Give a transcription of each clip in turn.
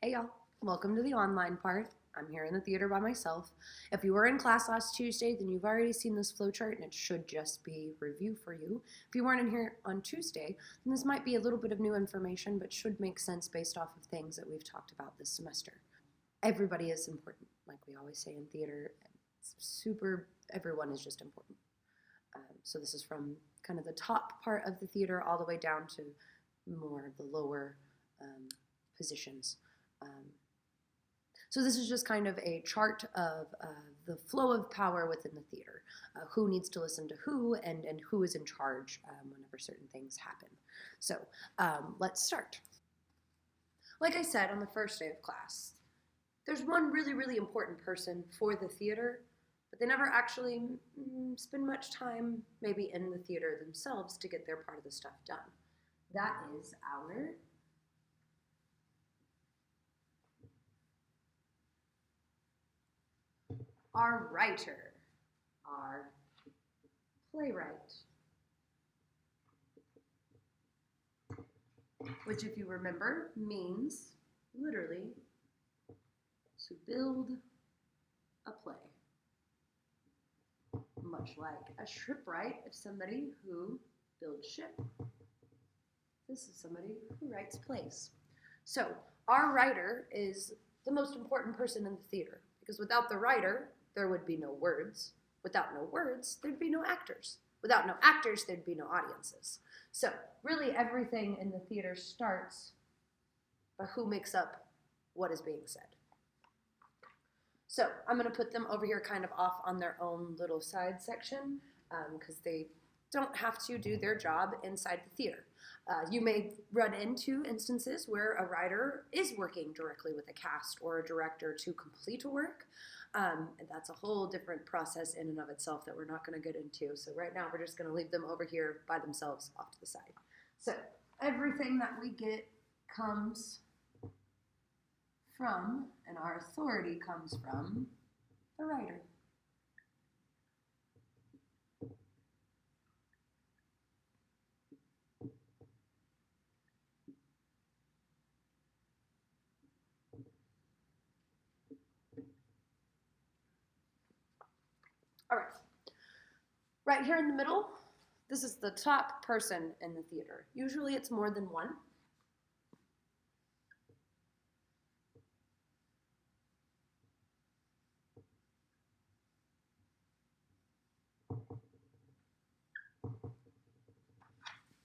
Hey y'all, welcome to the online part. I'm here in the theater by myself. If you were in class last Tuesday, then you've already seen this flowchart and it should just be review for you. If you weren't in here on Tuesday, then this might be a little bit of new information, but should make sense based off of things that we've talked about this semester. Everybody is important, like we always say in theater. Everyone is just important. So this is from kind of the top part of the theater all the way down to more of the lower positions. So this is just kind of a chart of the flow of power within the theater, who needs to listen to who, and who is in charge whenever certain things happen. So let's start. Like I said on the first day of class, there's one really, really important person for the theater, but they never actually spend much time maybe in the theater themselves to get their part of the stuff done. That is our writer, our playwright, which, if you remember, means literally to build a play. Much like a shipwright is somebody who builds ship. This is somebody who writes plays. So our writer is the most important person in the theater, because without the writer, there would be no words. Without no words, there'd be no actors. Without no actors, there'd be no audiences. So really everything in the theater starts by who makes up what is being said. So I'm going to put them over here kind of off on their own little side section because they don't have to do their job inside the theater. You may run into instances where a writer is working directly with a cast or a director to complete a work. And that's a whole different process in and of itself that we're not going to get into. So right now we're just going to leave them over here by themselves off to the side. So everything that we get comes from, and our authority comes from, the writer. All right. Right here in the middle, this is the top person in the theater. Usually it's more than one.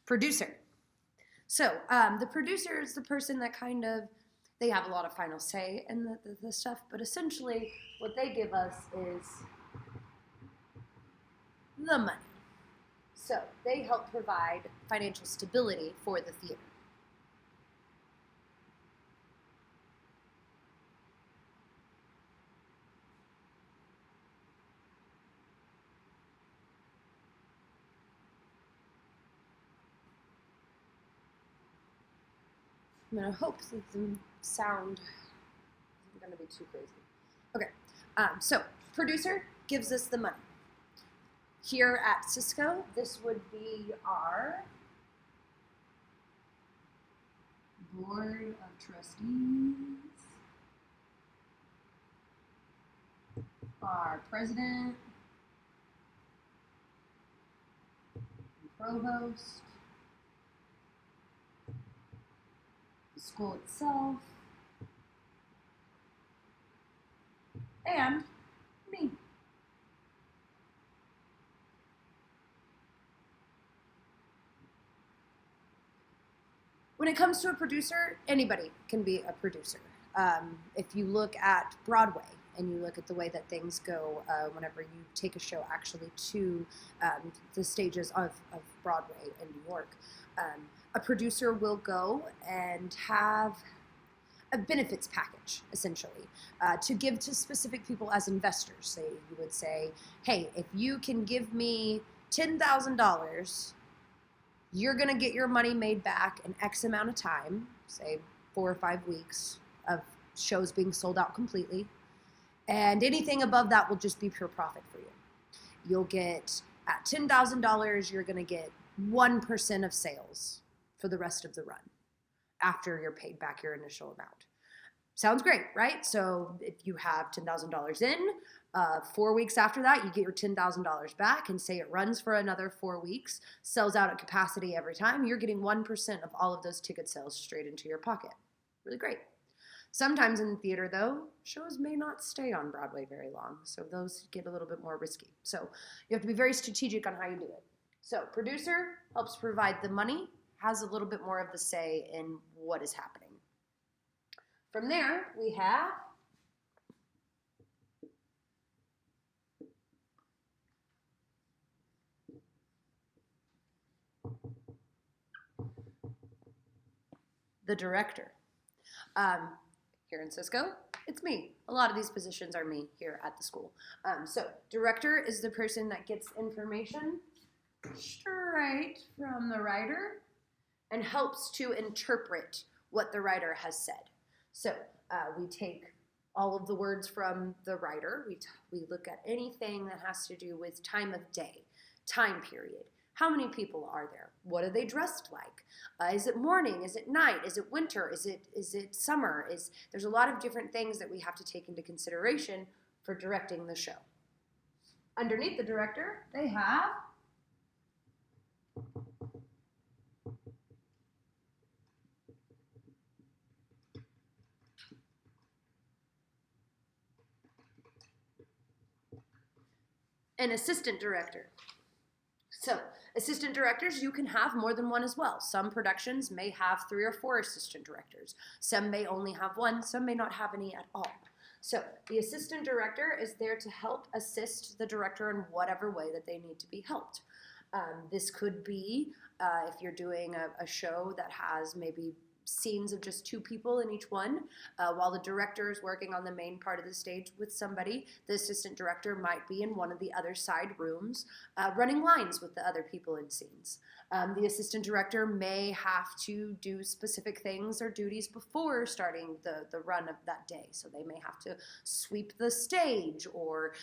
Producer. So the producer is the person that kind of, they have a lot of final say in the stuff, but essentially what they give us is the money. So they help provide financial stability for the theater. I'm going to hope that the sound isn't going to be too crazy. Okay, so producer gives us the money. Here at Cisco, this would be our board of trustees, our president, provost, the school itself, and me. When it comes to a producer, anybody can be a producer. If you look at Broadway and you look at the way that things go whenever you take a show actually to the stages of Broadway in New York, a producer will go and have a benefits package, essentially, to give to specific people as investors. Say, you would say, hey, if you can give me $10,000, you're going to get your money made back in X amount of time, say 4 or 5 weeks of shows being sold out completely. And anything above that will just be pure profit for you. You'll get, at $10,000, you're going to get 1% of sales for the rest of the run after you're paid back your initial amount. Sounds great, right? So if you have $10,000 in, 4 weeks after that, you get your $10,000 back, and say it runs for another 4 weeks, sells out at capacity every time, you're getting 1% of all of those ticket sales straight into your pocket. Really great. Sometimes in the theater, though, shows may not stay on Broadway very long, so those get a little bit more risky. So you have to be very strategic on how you do it. So producer helps provide the money, has a little bit more of the say in what is happening. From there, we have the director. Here in Cisco, it's me. A lot of these positions are me here at the school. So director is the person that gets information straight from the writer and helps to interpret what the writer has said. So we take all of the words from the writer. We look at anything that has to do with time of day, time period. How many people are there? What are they dressed like? Is it morning? Is it night? Is it winter? Is it summer? There's a lot of different things that we have to take into consideration for directing the show. Underneath the director, they have an assistant director. So assistant directors, you can have more than one as well. Some productions may have 3 or 4 assistant directors. Some may only have one. Some may not have any at all. So the assistant director is there to help assist the director in whatever way that they need to be helped. This could be if you're doing a show that has maybe scenes of just 2 people in each one. While the director is working on the main part of the stage with somebody, the assistant director might be in one of the other side rooms running lines with the other people in scenes. The assistant director may have to do specific things or duties before starting the run of that day. So they may have to sweep the stage or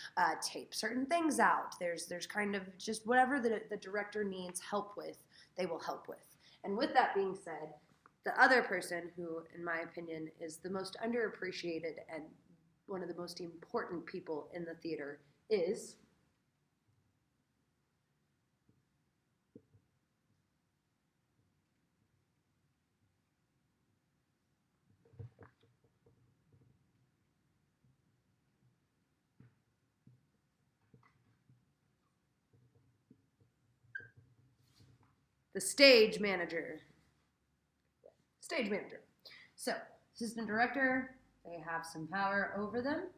tape certain things out. There's kind of just whatever the director needs help with, they will help with. And with that being said, the other person who, in my opinion, is the most underappreciated and one of the most important people in the theater is the stage manager. Stage manager. So, assistant director, they have some power over them.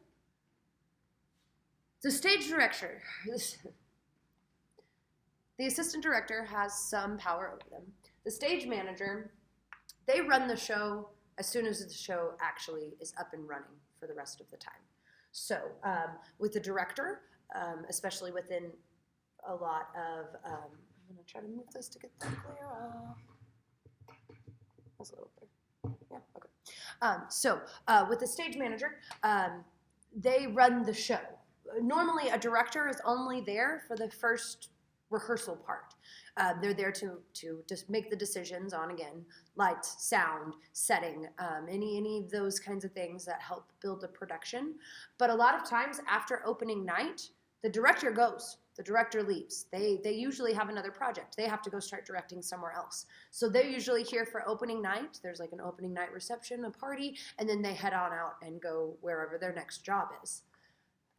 The stage director, the assistant director has some power over them. The stage manager, they run the show as soon as the show actually is up and running for the rest of the time. So, with the director, especially within a lot of, I'm going to try to move this to get that clear off. That's a little bit. Yeah, okay. So with the stage manager, they run the show. Normally, a director is only there for the first rehearsal part. They're there to just make the decisions on, again, lights, sound, setting, any of those kinds of things that help build a production. But a lot of times after opening night, the director goes. The director leaves. They usually have another project. They have to go start directing somewhere else. So they're usually here for opening night. There's like an opening night reception, a party, and then they head on out and go wherever their next job is.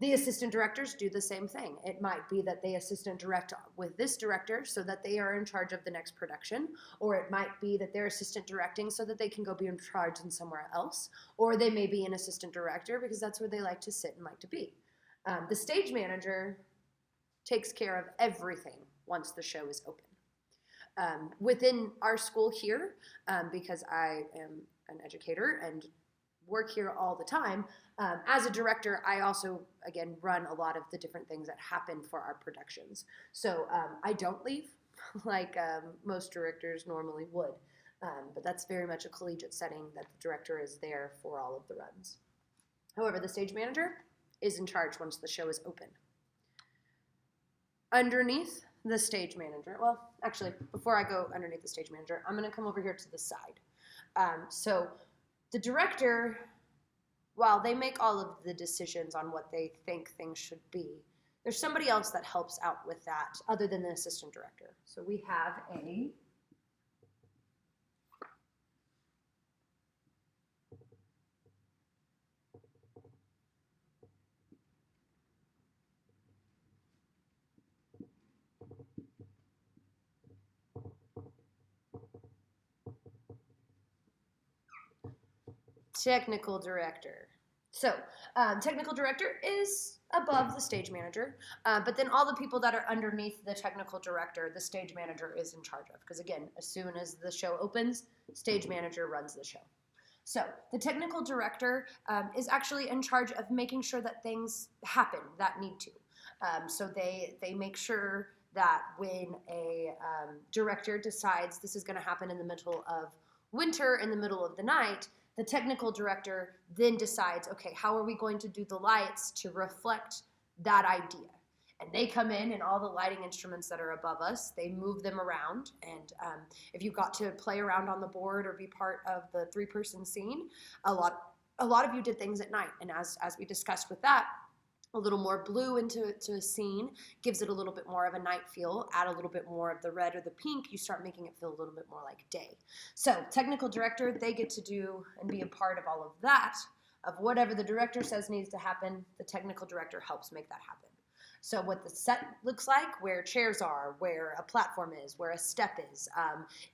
The assistant directors do the same thing. It might be that they assistant direct with this director so that they are in charge of the next production, or it might be that they're assistant directing so that they can go be in charge in somewhere else, or they may be an assistant director because that's where they like to sit and like to be. The stage manager takes care of everything once the show is open. Within our school here, because I am an educator and work here all the time, as a director, I also, again, run a lot of the different things that happen for our productions. So I don't leave like most directors normally would, but that's very much a collegiate setting that the director is there for all of the runs. However, the stage manager is in charge once the show is open. Underneath the stage manager, well, actually, before I go underneath the stage manager, I'm going to come over here to the side. So the director while they make all of the decisions on what they think things should be, there's somebody else that helps out with that other than the assistant director. So we have a technical director. So technical director is above the stage manager, but then all the people that are underneath the technical director, the stage manager is in charge of. Because again, as soon as the show opens, stage manager runs the show. So the technical director is actually in charge of making sure that things happen that need to. So they make sure that when a director decides this is going to happen in the middle of winter, in the middle of the night, the technical director then decides, okay, how are we going to do the lights to reflect that idea? And they come in and all the lighting instruments that are above us, they move them around. And if you got to play around on the board or be part of the 3-person scene, a lot of you did things at night. And as we discussed with that, a little more blue into a scene gives it a little bit more of a night feel. Add a little bit more of the red or the pink, you start making it feel a little bit more like day. So technical director, they get to do and be a part of all of that, of whatever the director says needs to happen, the technical director helps make that happen. So what the set looks like, where chairs are, where a platform is, where a step is,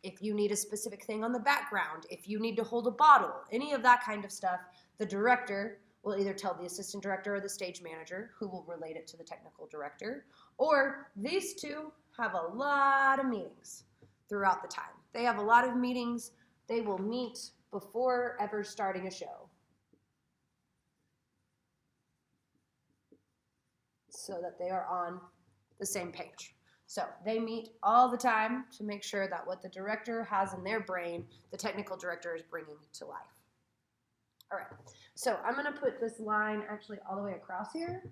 if you need a specific thing on the background, if you need to hold a bottle, any of that kind of stuff, the director will either tell the assistant director or the stage manager, who will relate it to the technical director, or these two have a lot of meetings throughout the time. They have a lot of meetings. They will meet before ever starting a show, so that they are on the same page. So they meet all the time to make sure that what the director has in their brain, the technical director is bringing to life. All right, so I'm going to put this line actually all the way across here.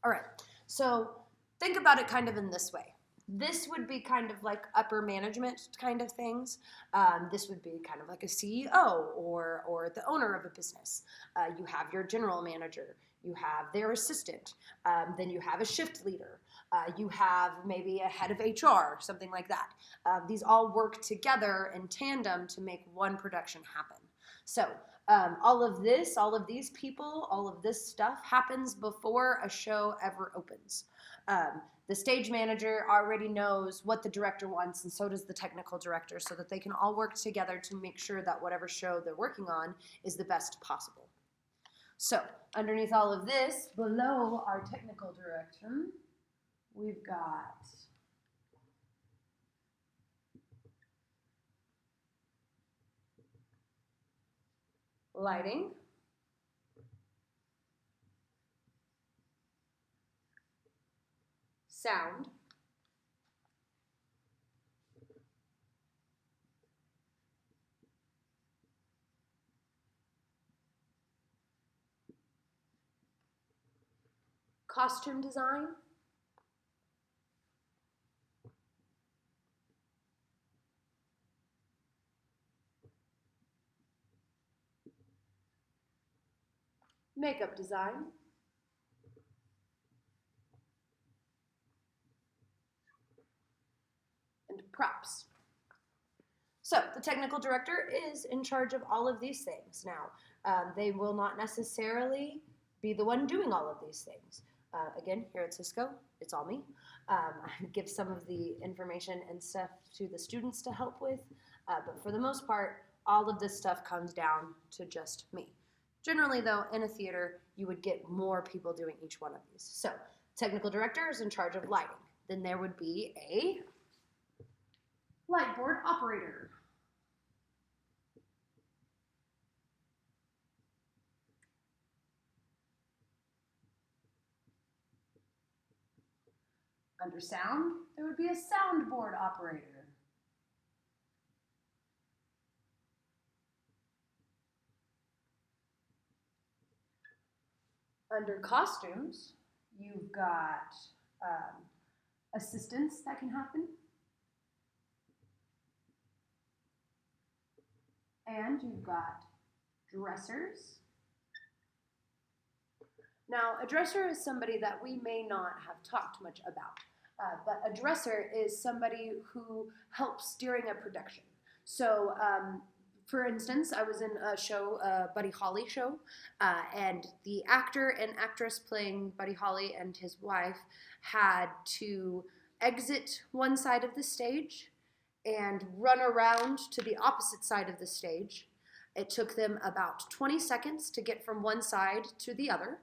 All right, so think about it kind of in this way. This would be kind of like upper management kind of things. This would be kind of like a CEO or the owner of a business. You have your general manager. You have their assistant. Then you have a shift leader. You have maybe a head of HR, something like that. These all work together in tandem to make one production happen. So all of these people, all of this stuff happens before a show ever opens. The stage manager already knows what the director wants, and so does the technical director, so that they can all work together to make sure that whatever show they're working on is the best possible. So underneath all of this, below our technical director, we've got lighting, sound, costume design, makeup design, and props. So the technical director is in charge of all of these things. Now, they will not necessarily be the one doing all of these things. Again, here at Cisco, it's all me. I give some of the information and stuff to the students to help with, but for the most part, all of this stuff comes down to just me. Generally, though, in a theater, you would get more people doing each one of these. So, technical director is in charge of lighting. Then there would be a light board operator. Under sound, there would be a soundboard operator. Under costumes, you've got assistance that can happen. And you've got dressers. Now, a dresser is somebody that we may not have talked much about, but a dresser is somebody who helps during a production. So, for instance, I was in a show, a Buddy Holly show, and the actor and actress playing Buddy Holly and his wife had to exit one side of the stage and run around to the opposite side of the stage. It took them about 20 seconds to get from one side to the other.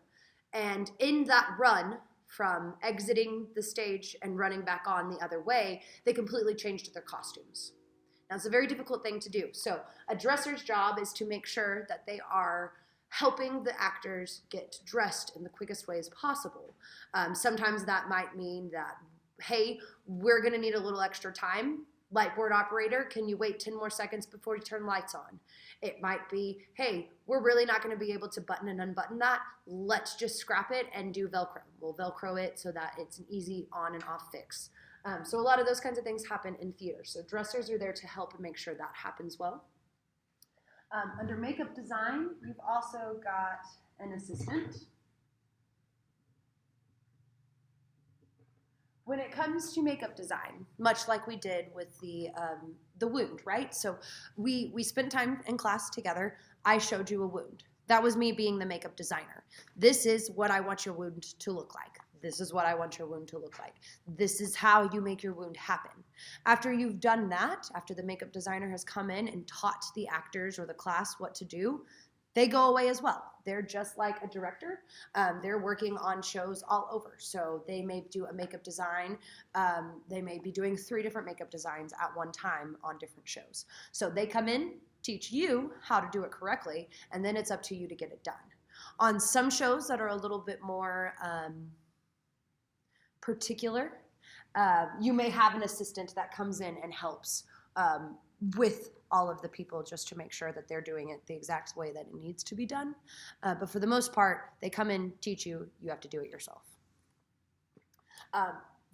And in that run, from exiting the stage and running back on the other way, they completely changed their costumes. Now, it's a very difficult thing to do. So a dresser's job is to make sure that they are helping the actors get dressed in the quickest ways possible. Sometimes that might mean that, hey, we're going to need a little extra time. Lightboard operator, can you wait 10 more seconds before you turn lights on? It might be, hey, we're really not going to be able to button and unbutton that. Let's just scrap it and do Velcro. We'll Velcro it so that it's an easy on and off fix. So a lot of those kinds of things happen in theater. So dressers are there to help and make sure that happens well. Under makeup design, you've also got an assistant. When it comes to makeup design, much like we did with the wound, right? So we spent time in class together. I showed you a wound. That was me being the makeup designer. This is what I want your wound to look like. This is what I want your wound to look like. This is how you make your wound happen. After you've done that, after the makeup designer has come in and taught the actors or the class what to do, they go away as well. They're just like a director. They're working on shows all over. So they may do a makeup design. They may be doing 3 different makeup designs at one time on different shows. So they come in, teach you how to do it correctly, and then it's up to you to get it done. On some shows that are a little bit more particular, you may have an assistant that comes in and helps with all of the people just to make sure that they're doing it the exact way that it needs to be done. But for the most part, they come in, teach you, you have to do it yourself.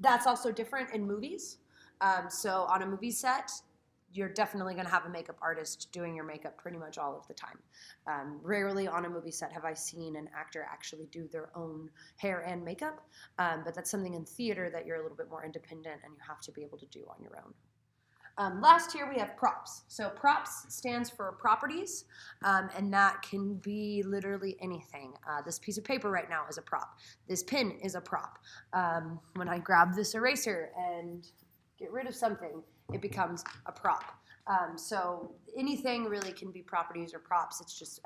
That's also different in movies. So on a movie set, you're definitely going to have a makeup artist doing your makeup pretty much all of the time. Rarely on a movie set have I seen an actor actually do their own hair and makeup, but that's something in theater that you're a little bit more independent and you have to be able to do on your own. Last here we have props. So props stands for properties, and that can be literally anything. This piece of paper right now is a prop. This pin is a prop. When I grab this eraser and get rid of something, it becomes a prop. So anything really can be properties or props. It's just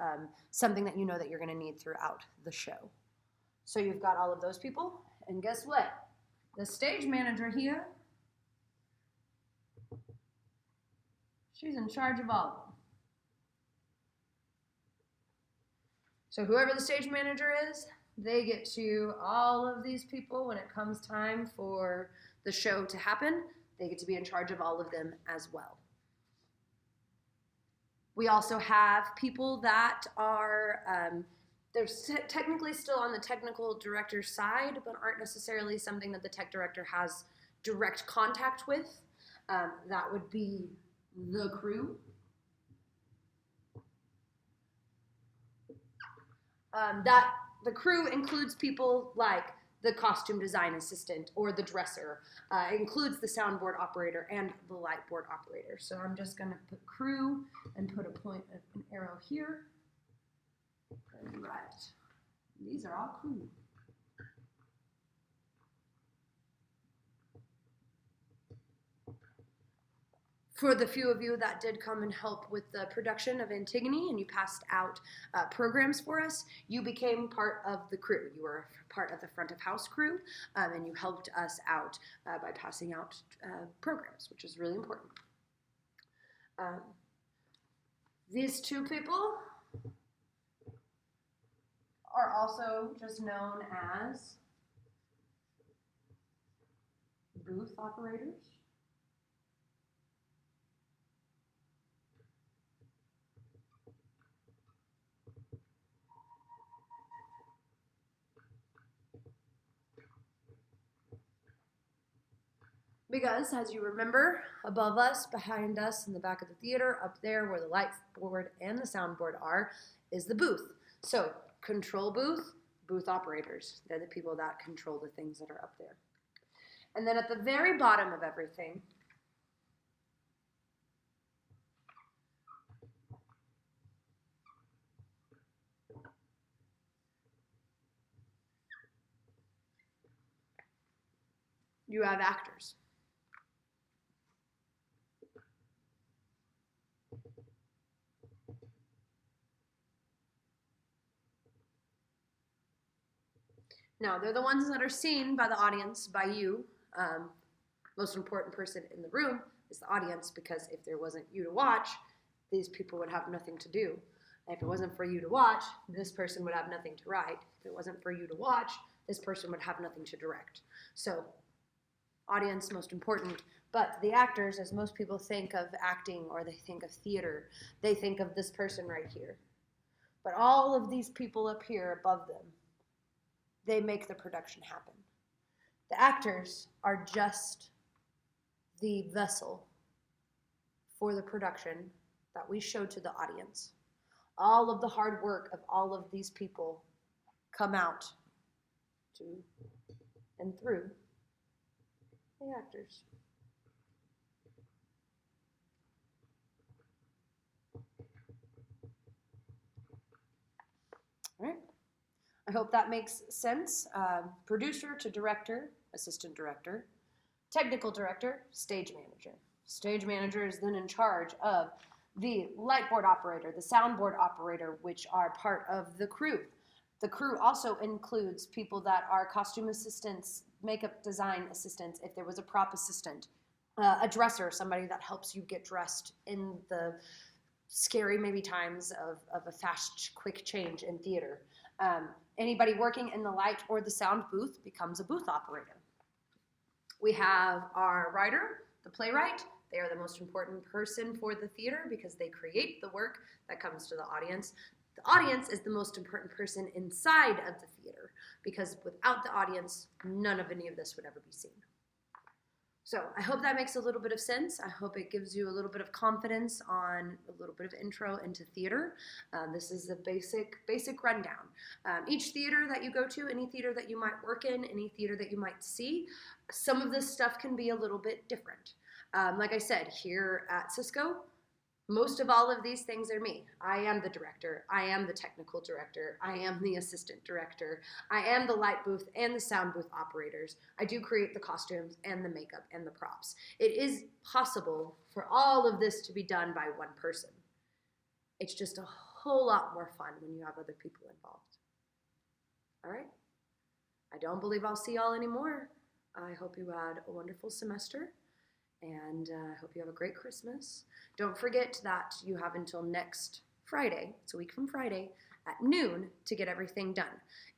something that you know that you're going to need throughout the show. So you've got all of those people, and guess what? The stage manager here, she's in charge of all of them. So whoever the stage manager is, they get to all of these people when it comes time for the show to happen. They get to be in charge of all of them as well. We also have people that are, they're technically still on the technical director's side, but aren't necessarily something that the tech director has direct contact with. That would be the crew. The crew includes people like the costume design assistant or the dresser. It includes the soundboard operator and the lightboard operator. So I'm just going to put crew and put an arrow here. Right. These are all crew. For the few of you that did come and help with the production of Antigone and you passed out programs for us, you became part of the crew. You were part of the front of house crew, and you helped us out by passing out programs, which is really important. These 2 people are also just known as booth operators. Because, as you remember, above us, behind us, in the back of the theater, up there where the light board and the soundboard are, is the booth. So, control booth, booth operators. They're the people that control the things that are up there. And then at the very bottom of everything, you have actors. Now, they're the ones that are seen by the audience, by you. Most important person in the room is the audience, because if there wasn't you to watch, these people would have nothing to do. And if it wasn't for you to watch, this person would have nothing to write. If it wasn't for you to watch, this person would have nothing to direct. So, audience, most important. But the actors, as most people think of acting or they think of theater, they think of this person right here. But all of these people up here above them, they make the production happen. The actors are just the vessel for the production that we show to the audience. All of the hard work of all of these people come out to and through the actors. All right. I hope that makes sense. Producer to director, assistant director, technical director, stage manager. Stage manager is then in charge of the light board operator, the soundboard operator, which are part of the crew. The crew also includes people that are costume assistants, makeup design assistants, if there was a prop assistant, a dresser, somebody that helps you get dressed in the scary maybe times of a fast, quick change in theater. Anybody working in the light or the sound booth becomes a booth operator. We have our writer, the playwright. They are the most important person for the theater because they create the work that comes to the audience. The audience is the most important person inside of the theater because without the audience, none of any of this would ever be seen. So I hope that makes a little bit of sense. I hope it gives you a little bit of confidence on a little bit of intro into theater. This is a basic rundown. Each theater that you go to, any theater that you might work in, any theater that you might see, some of this stuff can be a little bit different. Like I said, here at Cisco, most of all of these things are me. I am the director. I am the technical director. I am the assistant director. I am the light booth and the sound booth operators. I do create the costumes and the makeup and the props. It is possible for all of this to be done by one person. It's just a whole lot more fun when you have other people involved. All right? I don't believe I'll see y'all anymore. I hope you had a wonderful semester. And I hope you have a great Christmas. Don't forget that you have until next Friday, it's a week from Friday, at noon to get everything done.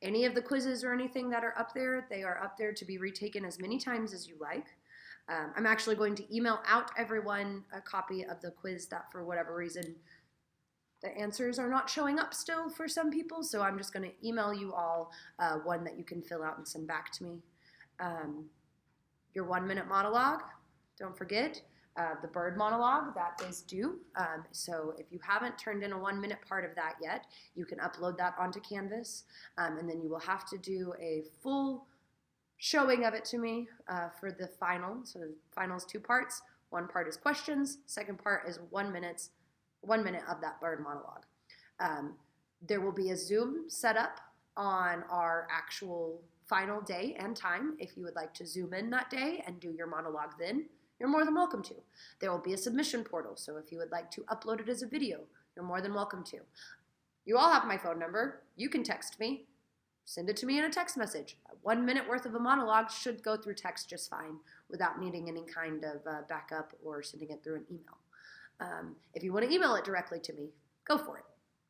Any of the quizzes or anything that are up there, they are up there to be retaken as many times as you like. I'm actually going to email out everyone a copy of the quiz that for whatever reason the answers are not showing up still for some people, so I'm just going to email you all one that you can fill out and send back to me. Your 1-minute monologue. Don't forget the bird monologue, that is due. So if you haven't turned in a 1-minute part of that yet, you can upload that onto Canvas, and then you will have to do a full showing of it to me for the final. So the final is 2 parts. 1 part is questions. Second part is 1 minute of that bird monologue. There will be a Zoom set up on our actual final day and time. If you would like to Zoom in that day and do your monologue then, you're more than welcome to. There will be a submission portal, so if you would like to upload it as a video, you're more than welcome to. You all have my phone number. You can text me. Send it to me in a text message. 1 minute worth of a monologue should go through text just fine without needing any kind of backup or sending it through an email. If you want to email it directly to me, go for it.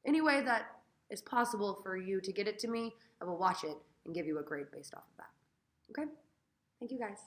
Any way that is possible for you to get it to me, I will watch it and give you a grade based off of that. Okay? Thank you guys.